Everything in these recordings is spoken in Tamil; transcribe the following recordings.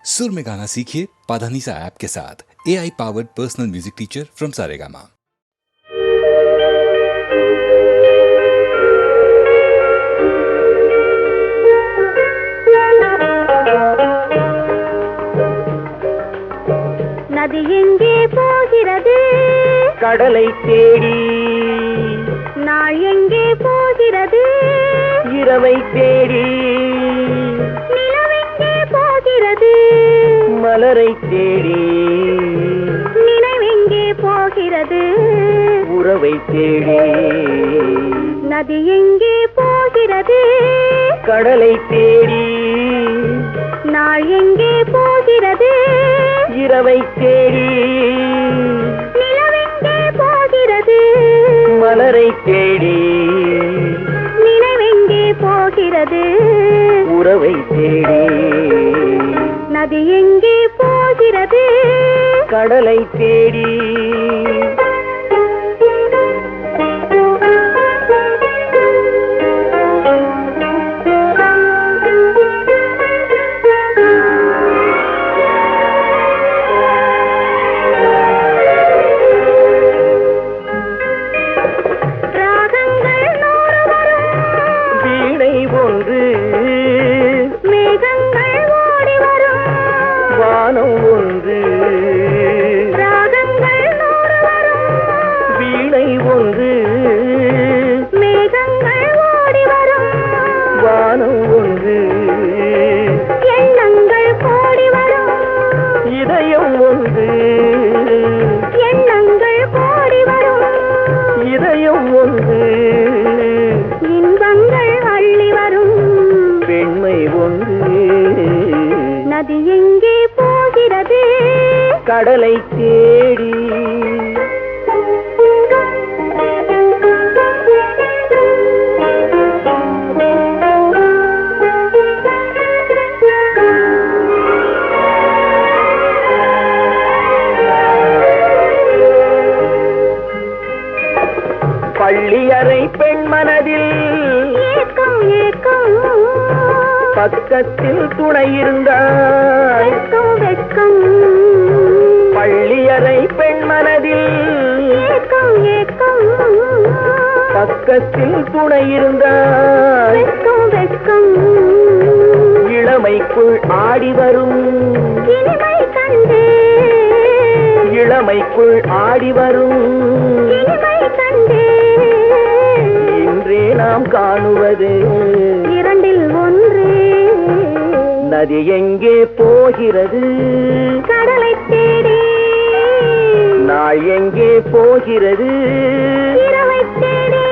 सुर में गाना सीखिए पाधानीसा ऐप के साथ। AI powered personal music teacher from Saregama. நதி எங்கே போகிறது? கடலை தேடி. நாள் எங்கே போகிறது? இரவை தேடி. நிலவெங்கே போகிறது? மலரை தேடி. நினைவெங்கே போகிறது? உறவை தேடி. நதி எங்கே போகிறது? கடலை தேடி. நாள் எங்கே போகிறது? இரவை தேடி. நிலவெங்கே போகிறது? மலரை தேடி. நினைவெங்கே போகிறது? உறவை தேடி. நதி எங்கே போகிறது? கடலை தேடி. நதி எங்கே போகிறது? கடலை தேடி. பள்ளியறை பெண் மனதில் ஏக்கம் ஏக்கம், பக்கத்தில் துணை இருந்தாய் வெட்கம். பள்ளியறை பெண் மனதில் ஏக்கம் ஏக்கம், பக்கத்தில் துணை இருந்தாய் வெட்கம். இளமைக்குள் ஆடி வரும் இனிமை கண்டே, இளமைக்குள் ஆடி வரும் இனிமை கண்டே. இன்றே நாம் காணுவது இரண்டில் ஒன்றே. நதி எங்கே போகிறது? கடலை தேடி. நாள் எங்கே போகிறது? இரவை தேடி.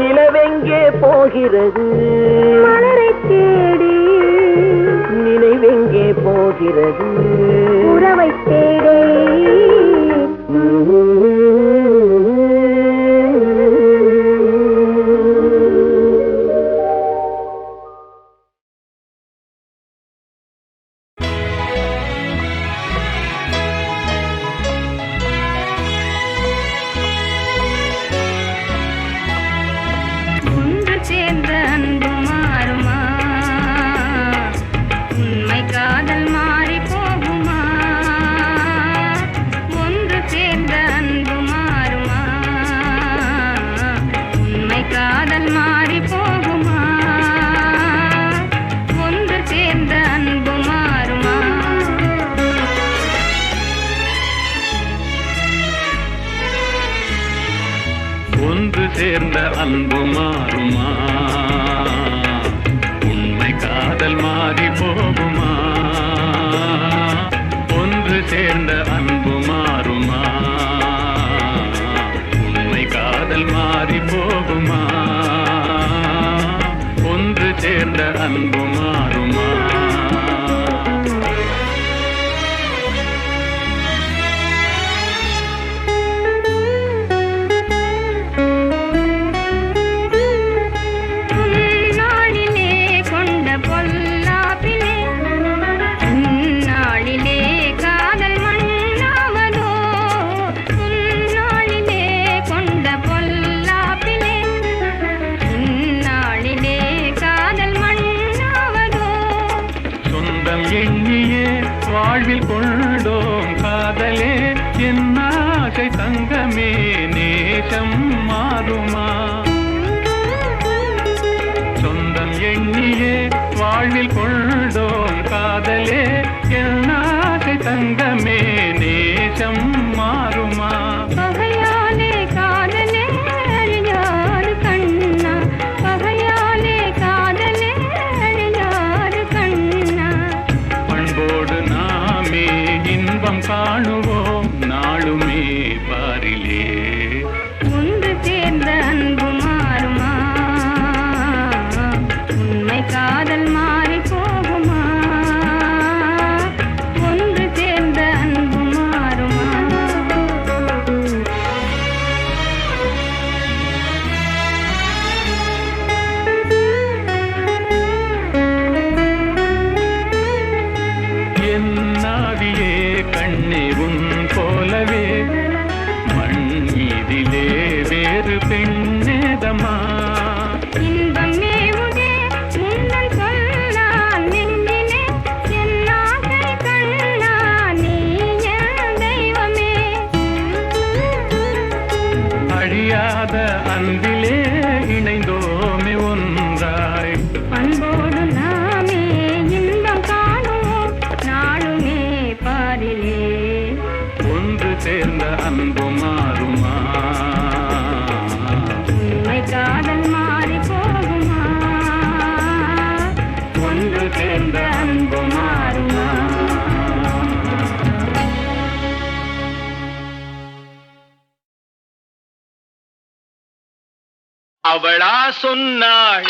நிலவெங்கே போகிறது? மலரை தேடி. நினைவெங்கே போகிறது? உறவை தேடி. சேர்ந்த அன்பு மாறுமா? உண்மை காதல் மாறி போகுமா? ஒன்று சேர்ந்த அன்பு மாறுமா? உண்மை காதல் மாறி போகுமா? ஒன்று சேர்ந்த அன்பு மாறுமா? ஒன்று சேர்ந்த அன்பு மாறுமா? உண்மை காதல் மாறி போகுமா? எண்ணியே வாழ்வில் கொண்டோம் காதலே என் ஆசை தங்கமே நேசம் மாறுமா சொந்தம் எண்ணியே வாழ்வில் கொண்டோம் காதலே என் ஆசை தங்கமே நேசம் மாறுமா பகையாலே காதலே அழியாறு கண்ணா பகையாலே காதலே அழியாறு கண்ணா பண்போடு நாமே இன்பம் காணுவோம் நாளுமே பாரிலே ஒன்று சேர்ந்த அன்பு மாறுமா உண்மை காதல் மாறி போகுமா ஒன்று சேர்ந்த அன்பு மாறுமா என் நாவியே கண்ணே உன் போலவே மண் மீதிலே வேறு பெண்ணேதமா இன்பம் மேவுதே முன்னன் சொன்னான் நெஞ்சிலே என் ஆசை கண்ணா நீ என் தெய்வமே அழியாத அன்பிலே இணைந்தோமே ஒன்றாய் அன்போடு நாமே இன்பம் காணுவோம் நாளுமே பாரிலே ஒன்று சேர்ந்த அன்பு மாறுமா உண்மை காதல் மாறி போகுமா ஒன்று சேர்ந்த அன்பு மாறுமா அவளா சொன்னாள்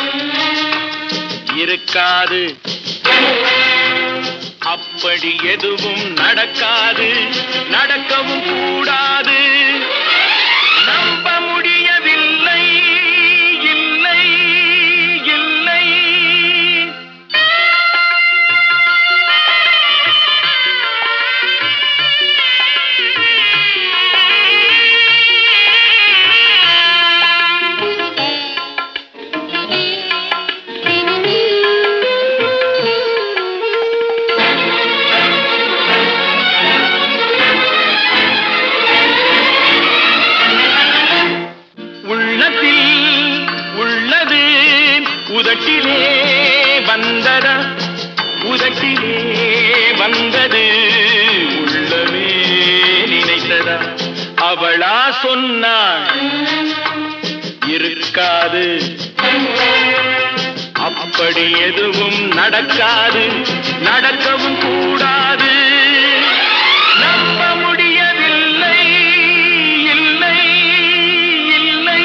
இருக்காது அப்படி எதுவும் நடக்காது நடக்கவும் கூடாது நம்ப முடியவில்லை இல்லை இல்லை உதட்டிலே வந்ததா உதட்டிலே வந்தது உள்ளமே நினைத்ததா அவளா சொன்னாள் இருக்காது அப்படி எதுவும் நடக்காது நடக்கவும் கூடாது நம்ப முடியவில்லை இல்லை இல்லை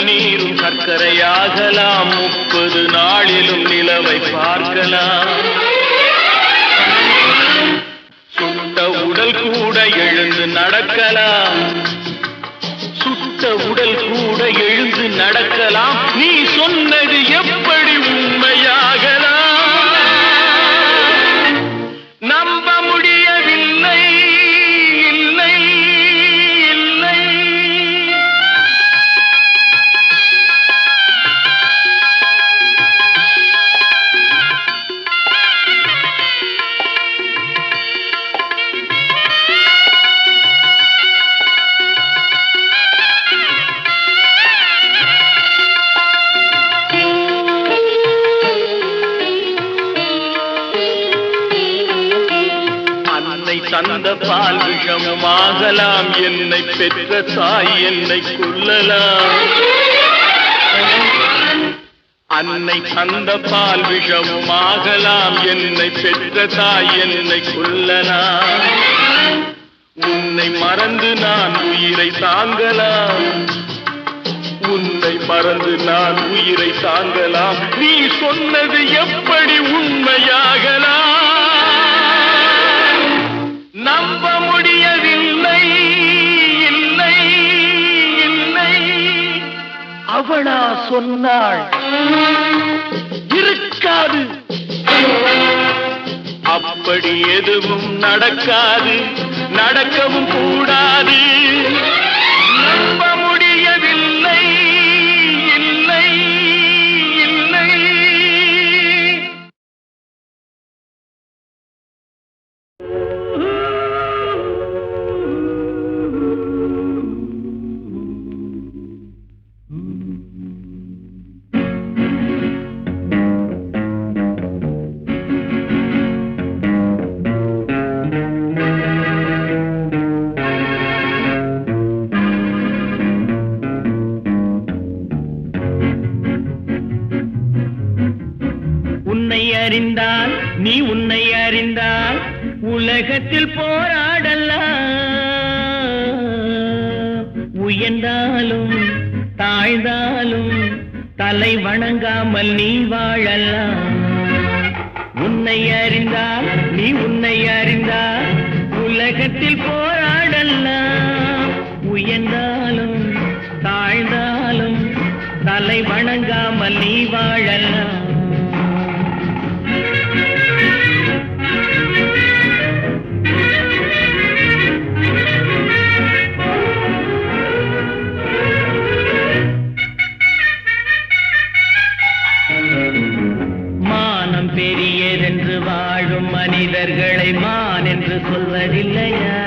நீரும் சர்க்கரையாகலாம் 30 நாளிலும் நிலவை பார்க்கலாம் சுட்ட உடல் கூட எழுந்து நடக்கலாம் சுட்ட உடல் கூட எழுந்து நடக்கலாம் நீ சொன்னது எப்படி உண்மையாகலாம் நம்ப முடியவில்லை இல்லை இல்லை தந்த பால் விஷமாகலாம் என்னை பெற்ற தாய் என்னை கொல்லலாம் அன்னை தந்த பால் விஷமாகலாம் என்னை பெற்ற தாய் என்னை கொல்லலாம் உன்னை மறந்து நான் உயிரை தாங்கலாம் உன்னை மறந்து நான் உயிரை தாங்கலாம் நீ சொன்னது எப்படி உண்மையாகலாம் நம்ப முடியவில்லை அவளா சொன்னாள் இருக்காது, அப்படி எதுவும் நடக்காது, நடக்கவும் கூடாது. நம்ப முடியவில்லை, இல்லை இல்லை. உன்னை அறிந்தால் நீ உன்னை அறிந்தால் உலகத்தில் போராடலாம். உயர்ந்தாலும் தாழ்ந்தாலும் தலை வணங்காமல் நீ வாழலாம். உன்னை அறிந்தால் நீ உன்னை அறிந்தால் உலகத்தில் போராடலாம். உயர்ந்தாலும் தாழ்ந்தாலும் தலை வணங்காமல் நீ வாழலாம். பெரியதென்று வாழும் மனிதர்களை மான் என்று சொல்வதில்லையா?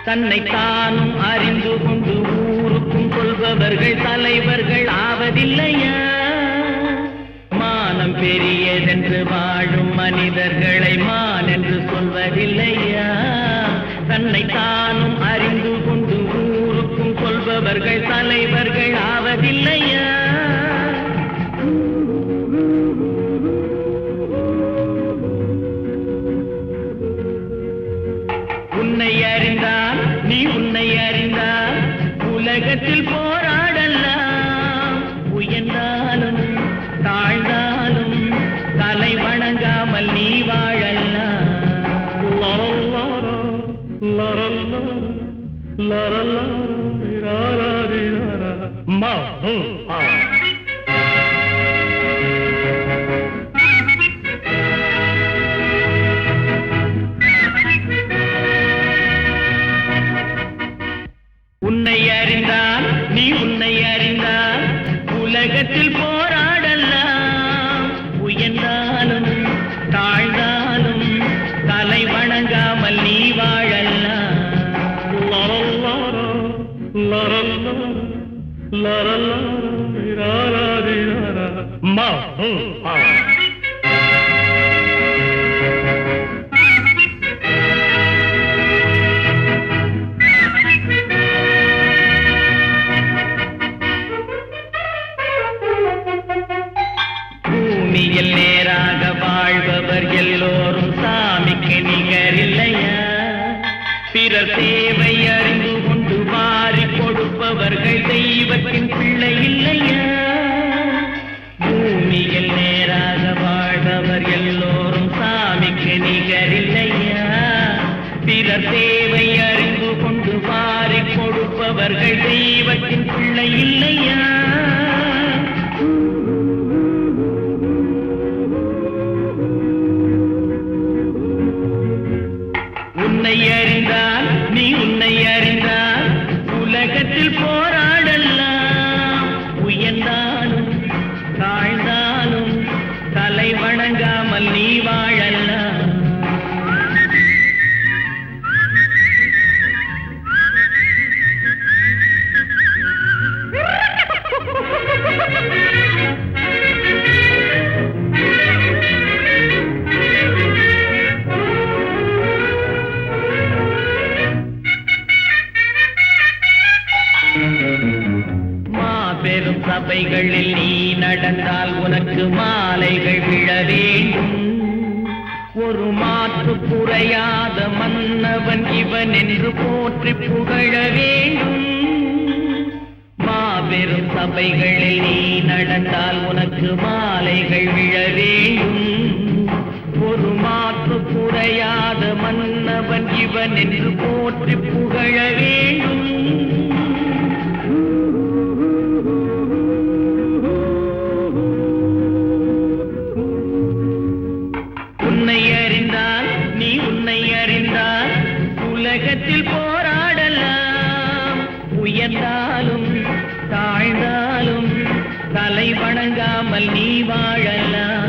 தன்னை தானும் அறிந்து கொண்டு ஊருக்கும் கொள்பவர்கள் தலைவர்கள் ஆவதில்லையா? மானம் பெரியதென்று வாழும் மனிதர்களை மான் என்று சொல்வதில்லையா? தன்னை தானும் அறிந்து கொண்டு ஊருக்கும் கொள்பவர்கள் தலைவர்கள் ஆவதில்லையா? உன்னை அறிந்தால் நீ உன்னை அறிந்தால் உலகத்தில் போராடலாம். உயர்ந்தாலும் தாழ்ந்தாலும் தலை வணங்காமல் நீ வாழலாம். உன்னை அறிந்தால் நீ உன்னை அறிந்தால் உலகத்தில் போராடலாம். உயர்ந்தாலும் தாழ்ந்தாலும் தலை வணங்காமல் நீ வாழலாம். பூமியில் நேராக வாழ்பவர் எல்லோரும் சாமிக்கு நிகரில்லையா? பிறர் சேவை அறிந்து கொண்டு வாரி கொடுப்பவர்கள் தெய்வத்தின் பிள்ளை இல்லையா? பூமியில் நேராக வாழ்பவர் எல்லோரும் சாமிக்கு நிகரில்லையா? பிறர் சேவை அறிந்து கொண்டு வாரி கொடுப்பவர்கள் தெய்வத்தின் பிள்ளை இல்லையா? உன்னை அறிந்தால் நீ உன்னை அறிந்தால் உலகத்தில் போராடலாம். உயர்ந்தாலும் தாழ்ந்தாலும் தலை வணங்காமல் நீ வாழலாம். மாபெரும் சபைகளில் நீ நடந்தால் உனக்கு மாலைகள் விழ வேண்டும். ஒரு மாற்று குறையாத மன்னவன் இவன் என்று போற்றி புகழ வேண்டும். மாபெரும் சபைகளில் நீ நடந்தால் உனக்கு மாலைகள் விழ வேண்டும். ஒரு மாற்று குறையாத மன்னவன் இவன் என்று போற்றி புகழ வேண்டும். உலகத்தில் போராடலாம், உயர்ந்தாலும் தாழ்ந்தாலும் தலை வணங்காமல் நீ வாழலாம்.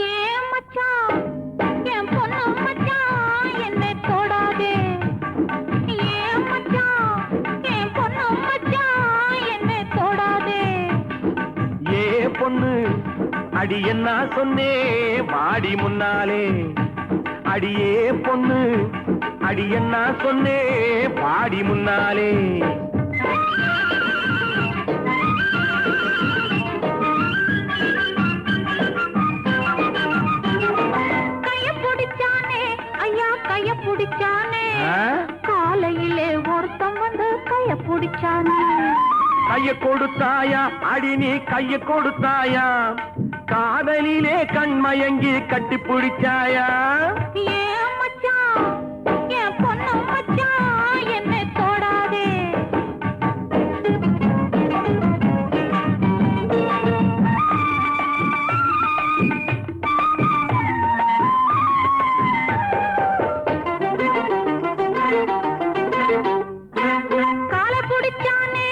ஏன் மச்சான், என் பொண்ணு மச்சான், என்னை தொடாதே. ஏன் மச்சான், என் பொண்ணு மச்சான், என்னை தொடாதே. ஏ பொண்ணு அடி என்ன சொன்னே வாடி முன்னாலே. அடியே பொண்ணு அடி என்ன சொன்னே வாடி முன்னாலே. கைய பிடிச்சானே ஐயா, கைய பிடிச்சானே. காலையிலே ஒருத்தன் வந்து கைய பிடிச்சானே. கைய கொடுத்தாயா அடி நீ கைய கொடுத்தாயா, காதலிலே கண்மயங்கி கட்டி பிடிச்சாயா. ஏன் மச்சான், என் பொண்ணு மச்சான், என்னை தொடாதே. காலை பிடிச்சானே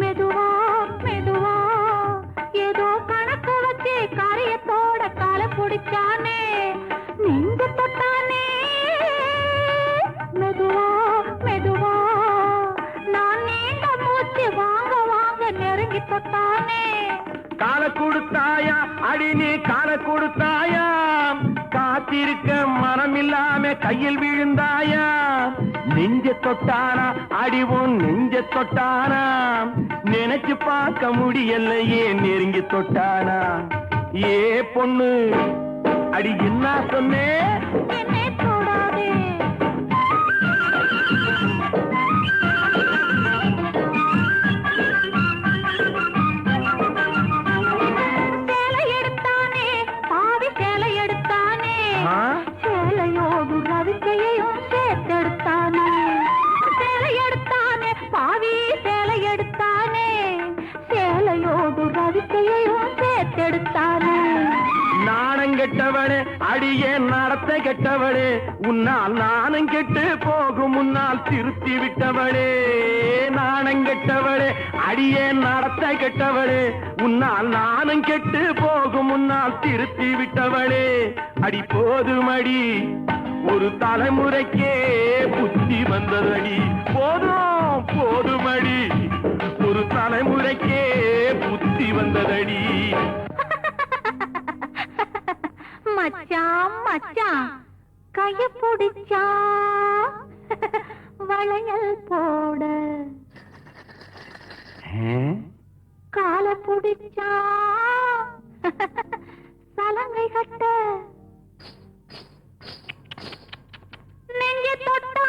மெதுவா மெதுவா, ஏதோ கணக்கு வச்சு காரியத்தோட காலை பிடிச்சானே. நெஞ்சு தொட்டானே மெதுவா மெதுவா, நான் நீண்ட மூச்சு வாங்க வாங்க நெருங்கி தொட்டானே. கால கொடுத்தாயா அடி நீ கால கொடுத்தாயா, காத்திருக்க மனம் இல்லாம கையில் விழுந்தாயா. நெஞ்ச தொட்டானா அடிவும் நெஞ்ச தொட்டானா, நினைச்சு பார்க்க முடியலையே நெருங்கி தொட்டானா. ஏ பொண்ணு அடி என்ன சொன்னே என்னை தொடாதே. சேலை எடுத்தானே பாவி, சேலை எடுத்தானே. ஆ? சேலையோடு ரவிக்கையையும் சேர்த்தெடுத்தானே. சேலை எடுத்தானே பாவி, சேலை எடுத்தானே. சேலையோடு ரவிக்கையையும் சேர்த்தெடுத்தானே. நாணம் கெட்டவனே அடியே நடத்த கெட்டவனே, உன்னால் நாணம் கெட்டு போகும் முன்னால் திருத்தி விட்டவளே. நாணம் கெட்டவளே அடியே நடத்த கெட்டவளே, உன்னால் நாணம் கெட்டு போகும் முன்னால் திருத்தி விட்டவளே. அடி போதுமடி ஒரு தலைமுறைக்கே புத்தி வந்ததடி. போதும் போதுமடி ஒரு தலைமுறைக்கே புத்தி வந்ததடி. மச்சான் மச்சான் கைய பிடிச்சா வளையல் போட, கால பிடிச்சா சலங்கை கட்ட, நெஞ்ச தொட்டா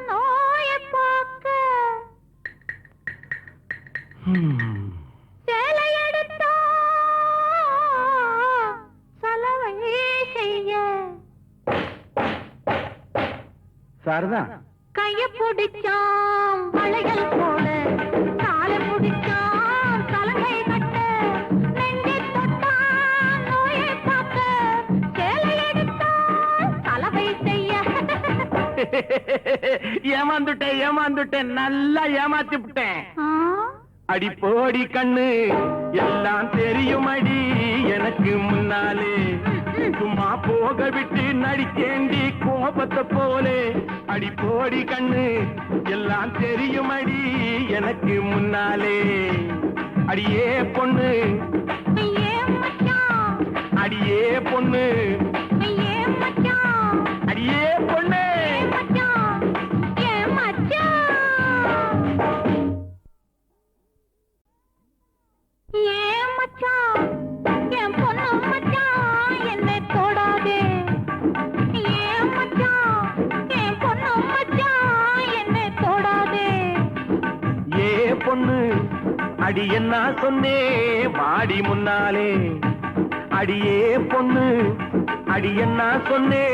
நோய போக்க, சேலை எடுத்தா சலவை செய்ய. சாரதா கைய பிடிச்சான் வளையல் போல, கால பிடிச்சான் சலங்கை கட்ட, நெஞ்சை தொட்டான் நோயை பார்க்க, சேலை எடுத்தான் சலவை செய்ய. ஏமாந்துட்டேன் ஏமாந்துட்டேன் நல்லா ஏமாத்தி விட்டேன். ஆ? அடி போடி கண்ணு எல்லாம் தெரியும் அடி எனக்கு முன்னாலே. சும்மா போக விட்டு நடிச்சேண்டி கோபத்தை போலே. அடி போடி கண்ணு எல்லாம் தெரியும் அடி எனக்கு முன்னாலே. அடியே பொண்ணு ஏன் மச்சான், அடியே பொண்ணு ஏன் மச்சான், அடியே பொண்ணு. ஏன் மச்சான், ஏன் மச்சான். ஏன் மச்சான், என் பொண்ணு மச்சான், என்னை தொடாதே. ஏன் மச்சான், என் பொண்ணு மச்சான், என்னை தொடாதே. ஏ பொண்ணு அடி என்ன சொன்னே வாடி முன்னாலே. அடியே பொண்ணு அடி என்ன சொன்னே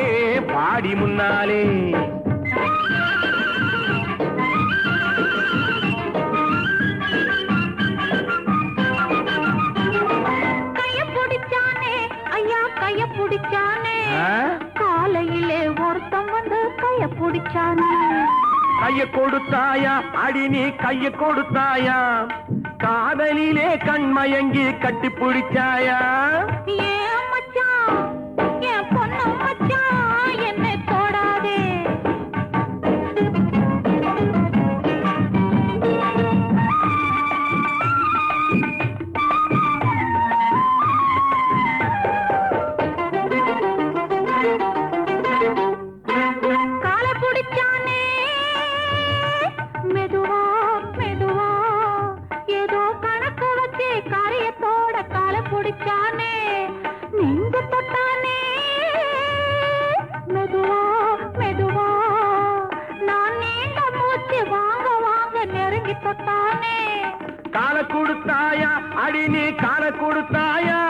பாடி முன்னாலே கைய பிடிச்சானே ஐயா கைய பிடிச்சானே ஆ? காலையிலே ஒருத்தன் வந்து கைய பிடிச்சானே கைய கொடுத்தாயா அடி நீ கைய கொடுத்தாயா காதலிலே கண்மயங்கி கட்டி பிடிச்சாயா ஏன் மச்சான் என் பொண்ணு மச்சான் என்னை தொடாதே காலை பிடிச்சானே மெதுவா மெதுவா ஏதோ கணக்கு வச்சு காரியத்தோட காலை பிடிச்சானே நெஞ்சு தொட்டானே மெதுவா மெதுவா நான் நீண்ட மூச்சு வாங்க வாங்க நெருங்கி தொட்டானே காலை கொடுத்தாயா அடி நீ காலை கொடுத்தாயா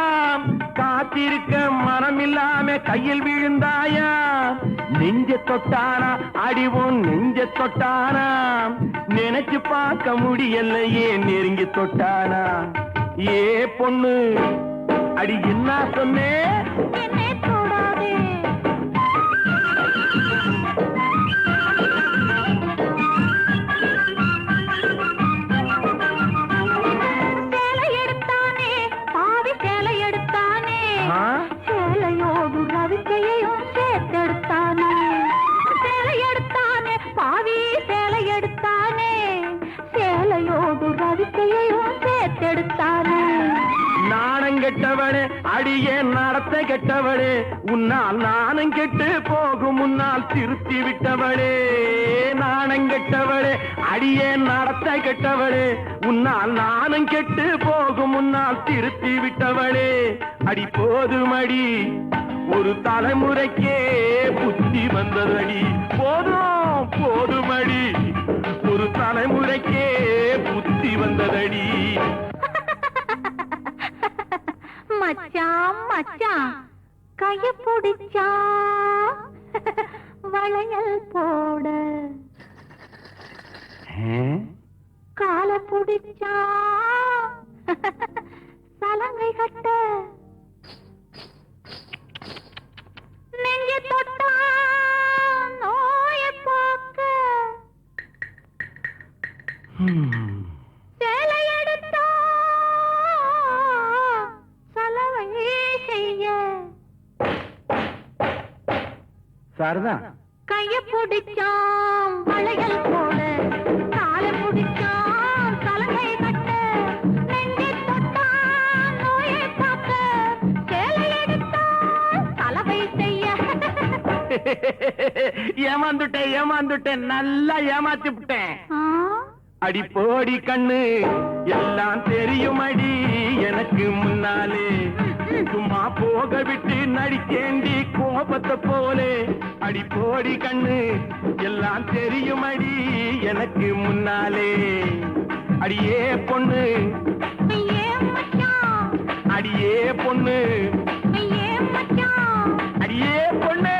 காத்திருக்க மனம் இல்லாம கையில் விழுந்தாயா நெஞ்ச தொட்டானா அடிவும் நெஞ்ச தொட்டானா நினைச்சு பார்க்க முடியலையே நெருங்கி தொட்டானா ஏ பொண்ணு அடி என்ன சொன்னே என்னை தொடாதே சேலை எடுத்தானே பாவி சேலை எடுத்தானே ஆ? சேலையோடு ரவிக்கையையும் சேர்த்தெடுத்தானே சேலை எடுத்தானே பாவி சேலை எடுத்தானே சேலையோடு ரவிக்கையையும் சேர்த்தெடுத்தானே நாணம் கெட்டவளே அடியே நடத்த கெட்டவளே உன்னால் நாணம் கெட்டு போகும் முன்னால் திருத்தி விட்டவளே நாணம் கெட்டவளே அடியே நடத்த கெட்டவளே உன்னால் நாணம் கெட்டு போகும் முன்னால் திருத்தி விட்டவளே அடி போதுமடி ஒரு தலைமுறைக்கே புத்தி வந்ததடி போதும் போதுமடி ஒரு தலைமுறைக்கே புத்தி வந்ததடி மச்சான் மச்சான் கைய பிடிச்சா வளையல் போட கால பிடிச்சா சலங்கை கட்ட நெஞ்ச தொட்டா நோய போக்க சேலை எடுத்தா சலவை செய்ய சாரதான் கைய பிடிச்சான் வளையல் போட காலை பிடிச்சான் சலங்கை கட்ட நெஞ்சை தொட்டான் நோயை காக்க சேலை எடுத்தான் சலவை செய்ய ஏமாந்துட்டேன் நல்லா ஏமாத்தி விட்டேன் ஆ? அடி போடி கண்ணு எல்லாம் தெரியும் அடி எனக்கு முன்னாலே சும்மா போக விட்டு நடிச்சேண்டி கோபத்தை போலே அடி போடி கண்ணு எல்லாம் தெரியும் அடி எனக்கு முன்னாலே அடியே பொண்ணு ஏன் மச்சான் அடியே பொண்ணு ஏன் மச்சான் அடியே பொண்ணு